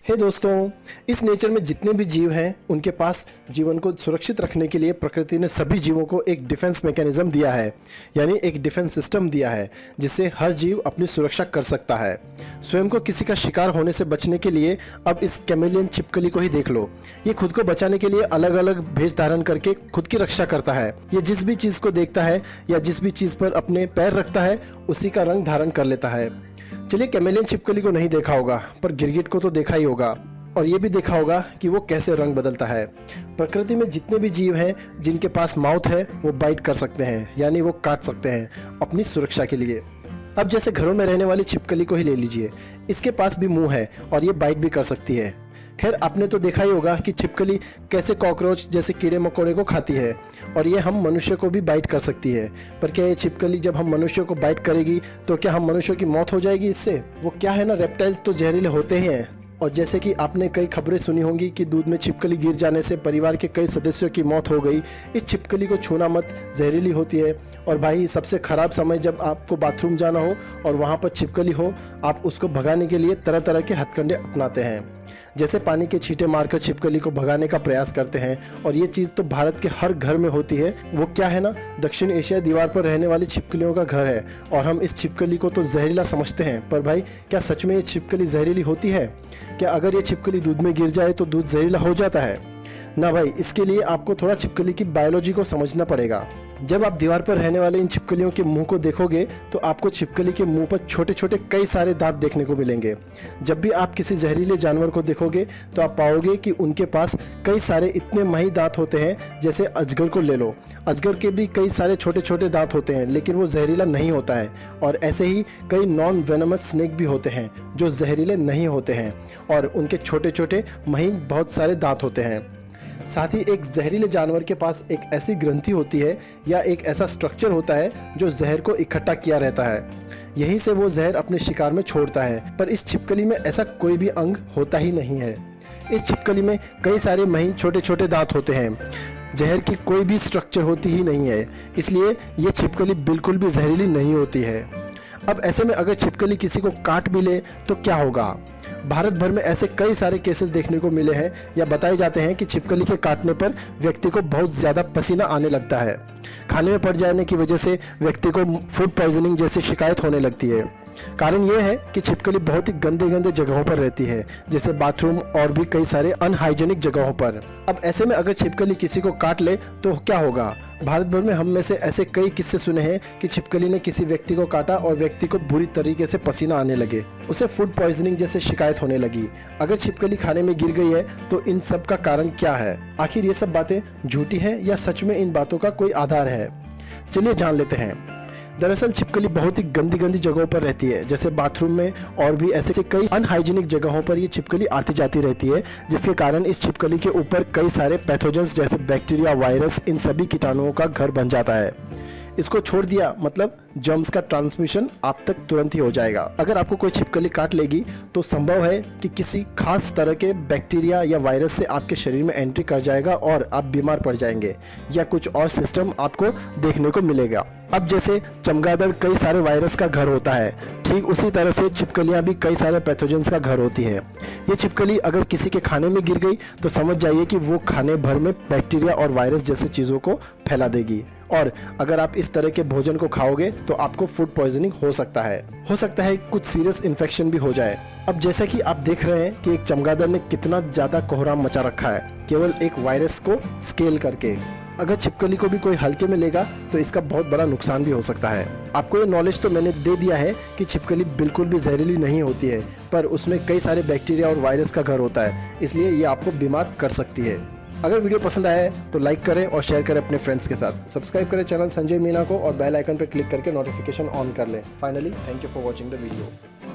हे दोस्तों, इस नेचर में जितने भी जीव हैं उनके पास जीवन को सुरक्षित रखने के लिए प्रकृति ने सभी जीवों को एक डिफेंस मैकेनिज्म दिया है, यानी एक डिफेंस सिस्टम दिया है जिससे हर जीव अपनी सुरक्षा कर सकता है। स्वयं को किसी का शिकार होने से बचने के लिए अब इस कैमेलियन छिपकली को ही देख लो। ये खुद को बचाने के लिए अलग अलग भेष धारण करके खुद की रक्षा करता है। ये जिस भी चीज़ को देखता है या जिस भी चीज़ पर अपने पैर रखता है उसी का रंग धारण कर लेता है। चलिए, कैमेलियन छिपकली को नहीं देखा होगा पर गिरगिट को तो देखा ही होगा, और ये भी देखा होगा कि वो कैसे रंग बदलता है। प्रकृति में जितने भी जीव हैं जिनके पास माउथ है वो बाइट कर सकते हैं, यानी वो काट सकते हैं अपनी सुरक्षा के लिए। अब जैसे घरों में रहने वाली छिपकली को ही ले लीजिए, इसके पास भी मुंह है और ये बाइट भी कर सकती है। खैर, आपने तो देखा ही होगा कि छिपकली कैसे कॉकरोच जैसे कीड़े मकोड़े को खाती है, और ये हम मनुष्य को भी बाइट कर सकती है। पर क्या ये छिपकली जब हम मनुष्य को बाइट करेगी तो क्या हम मनुष्यों की मौत हो जाएगी इससे? वो क्या है ना, रेप्टाइल्स तो जहरीले होते ही हैं, और जैसे कि आपने कई खबरें सुनी होंगी कि दूध में छिपकली गिर जाने से परिवार के कई सदस्यों की मौत हो गई। इस छिपकली को छूना मत, जहरीली होती है। और भाई, सबसे ख़राब समय जब आपको बाथरूम जाना हो और वहाँ पर छिपकली हो, आप उसको भगाने के लिए तरह तरह के हथकंडे अपनाते हैं, जैसे पानी के छींटे मारकर छिपकली को भगाने का प्रयास करते हैं। और ये चीज़ तो भारत के हर घर में होती है। वो क्या है ना, दक्षिण एशिया दीवार पर रहने वाली छिपकलियों का घर है, और हम इस छिपकली को तो जहरीला समझते हैं। पर भाई, क्या सच में ये छिपकली जहरीली होती है? क्या अगर ये छिपकली दूध में गिर जाए तो दूध जहरीला हो जाता है? ना भाई, इसके लिए आपको थोड़ा छिपकली की बायोलॉजी को समझना पड़ेगा। जब आप दीवार पर रहने वाले इन छिपकलियों के मुंह को देखोगे तो आपको छिपकली के मुंह पर छोटे छोटे कई सारे दांत देखने को मिलेंगे। जब भी आप किसी जहरीले जानवर को देखोगे तो आप पाओगे कि उनके पास कई सारे इतने मही दांत होते हैं। जैसे अजगर को ले लो, अजगर के भी कई सारे छोटे छोटे दांत होते हैं, लेकिन वो जहरीला नहीं होता है। और ऐसे ही कई नॉन वेनमस स्नेक भी होते हैं जो जहरीले नहीं होते हैं, और उनके छोटे छोटे मही बहुत सारे दांत होते हैं। साथ ही एक जहरीले जानवर के पास एक ऐसी ग्रंथि होती है या एक ऐसा स्ट्रक्चर होता है जो जहर को इकट्ठा किया रहता है। यहीं से वो जहर अपने शिकार में छोड़ता है। पर इस छिपकली में ऐसा कोई भी अंग होता ही नहीं है। इस छिपकली में कई सारे महीन छोटे छोटे दांत होते हैं। जहर की कोई भी स्ट्रक्चर होती ही नहीं है, इसलिए ये छिपकली बिल्कुल भी जहरीली नहीं होती है। अब ऐसे में अगर छिपकली किसी को काट भी ले तो क्या होगा? भारत भर में ऐसे कई सारे केसेस देखने को मिले हैं या बताए जाते हैं कि छिपकली के काटने पर व्यक्ति को बहुत ज़्यादा पसीना आने लगता है। खाने में पड़ जाने की वजह से व्यक्ति को फूड पॉइजनिंग जैसी शिकायत होने लगती है। कारण यह है कि छिपकली बहुत ही गंदे गंदे जगहों पर रहती है, जैसे बाथरूम और भी कई सारे अनहाइजेनिक जगहों पर। अब ऐसे में अगर छिपकली किसी को काट ले तो क्या होगा? भारत भर में हम में से ऐसे कई किस्से सुने हैं कि छिपकली ने किसी व्यक्ति को काटा और व्यक्ति को बुरी तरीके से पसीना आने लगे, उसे फूड पॉइजनिंग जैसे शिकायत होने लगी। अगर छिपकली खाने में गिर गई है तो इन सब का कारण क्या है? आखिर ये सब बातें झूठी हैं या सच में इन बातों का कोई आधार है? चलिए जान लेते हैं। दरअसल छिपकली बहुत ही गंदी गंदी जगहों पर रहती है, जैसे बाथरूम में, और भी ऐसे कई अनहाइजीनिक जगहों पर ये छिपकली आती जाती रहती है, जिसके कारण इस छिपकली के ऊपर कई सारे पैथोजेंस जैसे बैक्टीरिया, वायरस, इन सभी कीटाणुओं का घर बन जाता है। इसको छोड़ दिया मतलब जर्म्स का ट्रांसमिशन आप तक तुरंत ही हो जाएगा। अगर आपको कोई छिपकली काट लेगी तो संभव है कि किसी खास तरह के बैक्टीरिया या वायरस से आपके शरीर में एंट्री कर जाएगा और आप बीमार पड़ जाएंगे, या कुछ और सिस्टम आपको देखने को मिलेगा। अब जैसे चमगादड़ कई सारे वायरस का घर होता है, ठीक उसी तरह से छिपकलियां भी कई सारे पैथोजेंस का घर होती है। ये छिपकली अगर किसी के खाने में गिर गई तो समझ जाइए कि वो खाने भर में बैक्टीरिया और वायरस जैसी चीज़ों को फैला देगी, और अगर आप इस तरह के भोजन को खाओगे तो आपको फूड पॉइजनिंग हो सकता है कुछ सीरियस इन्फेक्शन भी हो जाए। अब जैसा कि आप देख रहे हैं कि एक चमगादड़ ने कितना ज़्यादा कोहराम मचा रखा है केवल एक वायरस को स्केल करके। अगर छिपकली को भी कोई हल्के में लेगा तो इसका बहुत बड़ा नुकसान भी हो सकता है। आपको ये नॉलेज तो मैंने दे दिया है कि छिपकली बिल्कुल भी जहरीली नहीं होती है, पर उसमें कई सारे बैक्टीरिया और वायरस का घर होता है, इसलिए ये आपको बीमार कर सकती है। अगर वीडियो पसंद आया है तो लाइक करें और शेयर करें अपने फ्रेंड्स के साथ। सब्सक्राइब करें चैनल संजय मीना को और बेल आइकन पर क्लिक करके नोटिफिकेशन ऑन कर लें। Finally, thank you for watching the video.